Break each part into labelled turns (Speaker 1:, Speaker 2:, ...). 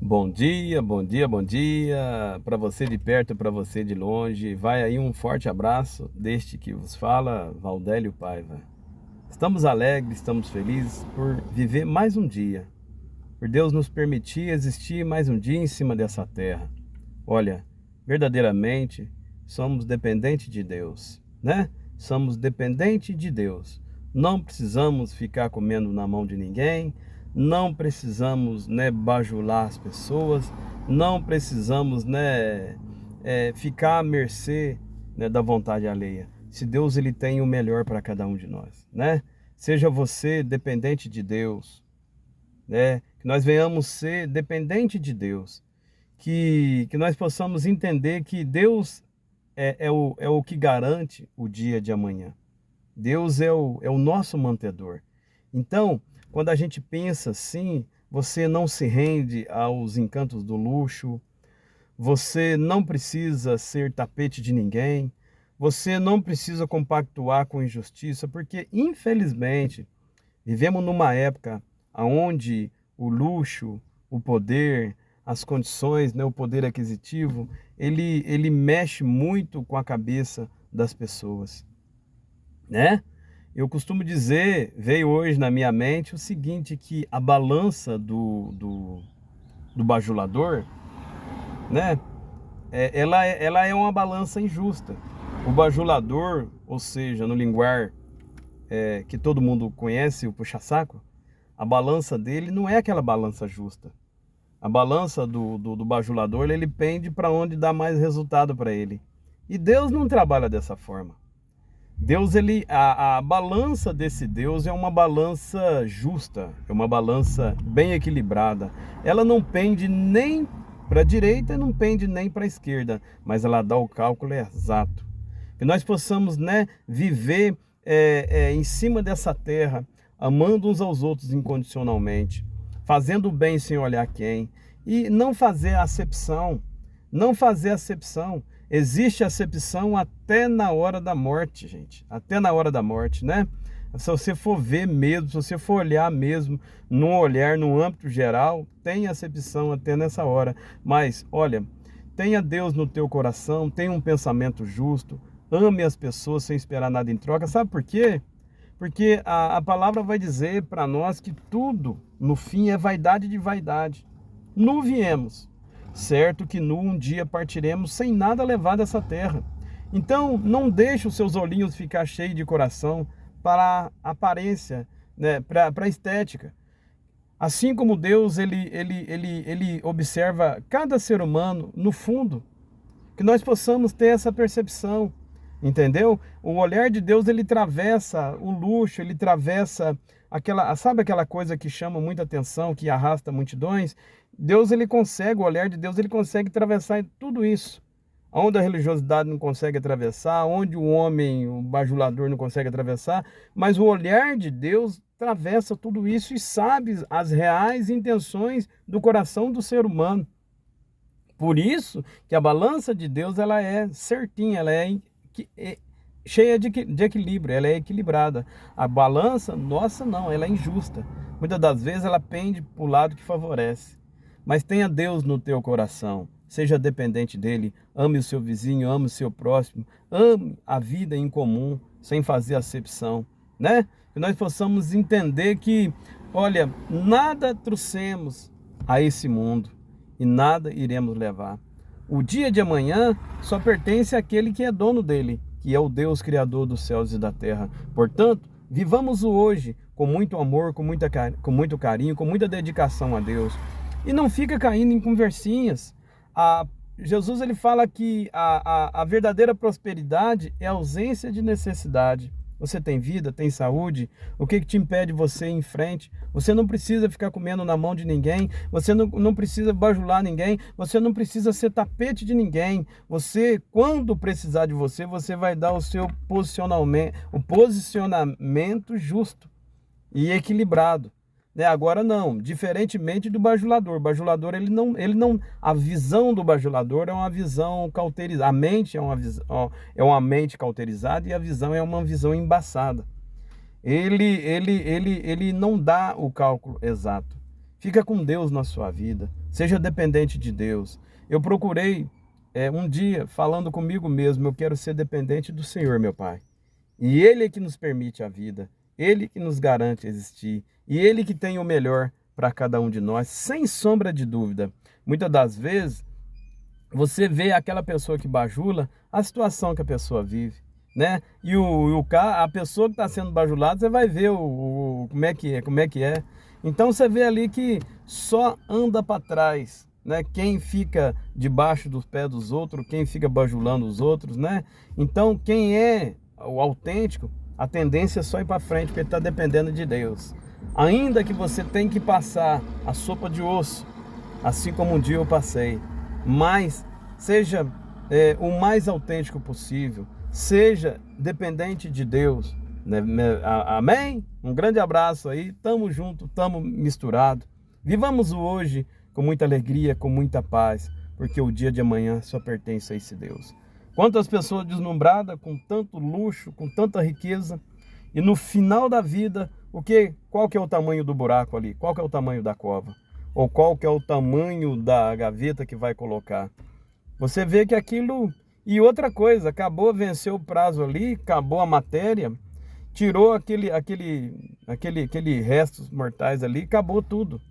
Speaker 1: Bom dia, bom dia, bom dia. Para você de perto, para você de longe. Vai aí um forte abraço deste que vos fala, Valdélio Paiva. Estamos alegres, estamos felizes por viver mais um dia, por Deus nos permitir existir mais um dia em cima dessa terra. Olha, verdadeiramente somos dependentes de Deus, né? Somos dependentes de Deus. Não precisamos ficar comendo na mão de ninguém, não precisamos, né, bajular as pessoas, não precisamos, né, ficar à mercê, né, da vontade alheia. Se Deus ele tem o melhor para cada um de nós, né? Seja você dependente de Deus, né? Que nós venhamos ser dependente de Deus, que nós possamos entender que Deus é o que garante o dia de amanhã. Deus é o nosso mantedor. Então, quando a gente pensa assim, você não se rende aos encantos do luxo, você não precisa ser tapete de ninguém, você não precisa compactuar com injustiça, porque infelizmente vivemos numa época onde o luxo, o poder, as condições, né, o poder aquisitivo, ele mexe muito com a cabeça das pessoas, né? Eu costumo dizer, veio hoje na minha mente o seguinte, que a balança do bajulador, né, ela é uma balança injusta. O bajulador, ou seja, no linguar que todo mundo conhece, o puxa-saco, a balança dele não é aquela balança justa. A balança do bajulador, ele pende para onde dá mais resultado para ele. E Deus não trabalha dessa forma. Deus, a balança desse Deus é uma balança justa, é uma balança bem equilibrada. Ela não pende nem para a direita e não pende nem para a esquerda, mas ela dá o cálculo exato. Que nós possamos, né, viver em cima dessa terra, amando uns aos outros incondicionalmente, fazendo o bem sem olhar quem, e não fazer acepção, não fazer acepção. Existe acepção até na hora da morte, gente, até na hora da morte, né? Se você for ver mesmo, se você for olhar mesmo, num olhar, no âmbito geral, tem acepção até nessa hora. Mas, olha, tenha Deus no teu coração, tenha um pensamento justo, ame as pessoas sem esperar nada em troca. Sabe por quê? Porque a palavra vai dizer para nós que tudo, no fim, é vaidade de vaidade. Nu viemos, certo que nu um dia partiremos sem nada levar dessa terra. Então, não deixe os seus olhinhos ficar cheios de coração para a aparência, né, para a estética. Assim como Deus, ele observa cada ser humano no fundo, que nós possamos ter essa percepção, entendeu? O olhar de Deus, ele atravessa o luxo, ele atravessa sabe aquela coisa que chama muita atenção, que arrasta multidões? Deus, ele consegue, o olhar de Deus, ele consegue atravessar tudo isso. Onde a religiosidade não consegue atravessar, onde o homem, o bajulador não consegue atravessar, mas o olhar de Deus atravessa tudo isso e sabe as reais intenções do coração do ser humano. Por isso que a balança de Deus, ela é certinha, ela é cheia de equilíbrio, ela é equilibrada. A balança, nossa, não, ela é injusta. Muitas das vezes ela pende para o lado que favorece. Mas tenha Deus no teu coração, seja dependente dele, ame o seu vizinho, ame o seu próximo, ame a vida em comum, sem fazer acepção, né? Que nós possamos entender que, olha, nada trouxemos a esse mundo e nada iremos levar. O dia de amanhã só pertence àquele que é dono dele, que é o Deus Criador dos céus e da terra. Portanto, vivamos o hoje com muito amor, com muito carinho, com muita dedicação a Deus. E não fica caindo em conversinhas. Jesus, ele fala que a verdadeira prosperidade é a ausência de necessidade. Você tem vida, tem saúde, o que te impede você ir em frente? Você não precisa ficar comendo na mão de ninguém, você não precisa bajular ninguém, você não precisa ser tapete de ninguém. Você, quando precisar de você, você vai dar o seu posicionamento justo e equilibrado. Né? Agora não, diferentemente do bajulador. O bajulador, a visão do bajulador é uma visão cauterizada. A mente é uma mente cauterizada e a visão é uma visão embaçada. Ele não dá o cálculo exato. Fica com Deus na sua vida. Seja dependente de Deus. Eu procurei um dia, falando comigo mesmo, eu quero ser dependente do Senhor, meu Pai. E Ele é que nos permite a vida. Ele que nos garante existir. E Ele que tem o melhor para cada um de nós, sem sombra de dúvida. Muitas das vezes, você vê aquela pessoa que bajula, a situação que a pessoa vive, né? E a pessoa que está sendo bajulada, você vai ver como é que é. Então você vê ali que só anda para trás, né? Quem fica debaixo dos pés dos outros, quem fica bajulando os outros, né? Então quem é o autêntico, a tendência é só ir para frente, porque ele está dependendo de Deus. Ainda que você tenha que passar a sopa de osso, assim como um dia eu passei, mas seja o mais autêntico possível, seja dependente de Deus, né? Amém? Um grande abraço aí, tamo junto, tamo misturado. Vivamos o hoje com muita alegria, com muita paz, porque o dia de amanhã só pertence a esse Deus. Quantas pessoas deslumbradas com tanto luxo, com tanta riqueza, e no final da vida, qual que é o tamanho do buraco ali? Qual que é o tamanho da cova? Ou qual que é o tamanho da gaveta que vai colocar? Você vê que aquilo... E outra coisa, acabou, venceu o prazo ali, acabou a matéria, tirou aquele restos mortais ali, acabou tudo.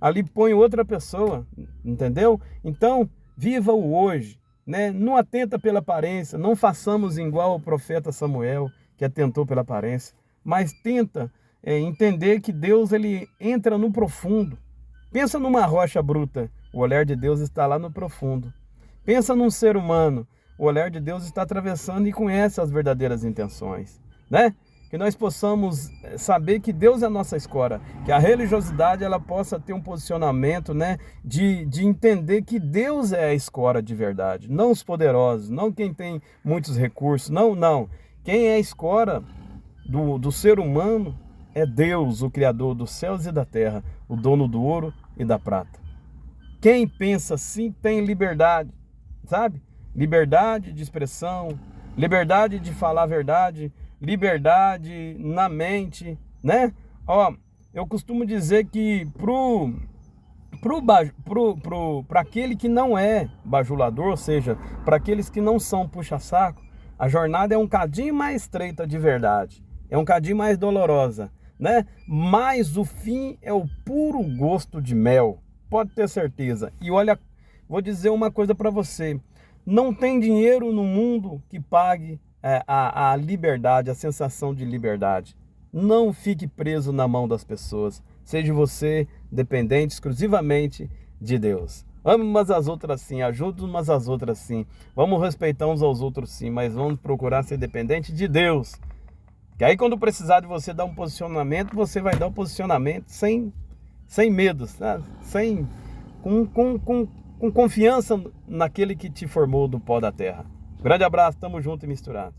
Speaker 1: Ali põe outra pessoa, entendeu? Então, viva o hoje, né? Não atenta pela aparência, não façamos igual ao profeta Samuel, que atentou pela aparência, mas tenta entender que Deus ele entra no profundo. Pensa numa rocha bruta, o olhar de Deus está lá no profundo. Pensa num ser humano, o olhar de Deus está atravessando e conhece as verdadeiras intenções, né? Que nós possamos saber que Deus é a nossa escora, que a religiosidade ela possa ter um posicionamento, né, de entender que Deus é a escora de verdade, não os poderosos, não quem tem muitos recursos, não. Quem é a escora do ser humano é Deus, o Criador dos céus e da terra, o dono do ouro e da prata. Quem pensa assim tem liberdade, sabe? Liberdade de expressão, liberdade de falar a verdade, liberdade na mente, né? Ó, eu costumo dizer que para aquele que não é bajulador, ou seja, para aqueles que não são puxa-saco, a jornada é um cadinho mais estreita de verdade, é um cadinho mais dolorosa, né? Mas o fim é o puro gosto de mel, pode ter certeza. E olha, vou dizer uma coisa para você, não tem dinheiro no mundo que pague a liberdade, a sensação de liberdade. Não fique preso na mão das pessoas. Seja você dependente exclusivamente de Deus. Ame umas às outras sim, ajude umas às outras sim. Vamos respeitar uns aos outros sim, mas vamos procurar ser dependente de Deus. Que aí quando precisar de você dar um posicionamento, você vai dar um posicionamento sem medo, sabe? Com confiança naquele que te formou do pó da terra. Grande abraço, tamo junto e misturado.